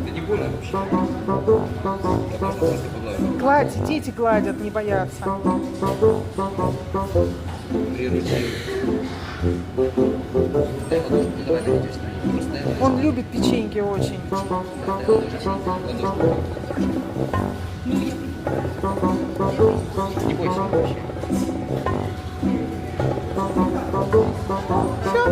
Это не больно вообще. Я просто погладил. Гладь, дети гладят, не боятся. Приручил. Дай ладошку, не давай на видео снимай. Просто дай ладошку. Он любит печеньки очень. Дай ладошку. Ладошку. Не бойся вообще. Все.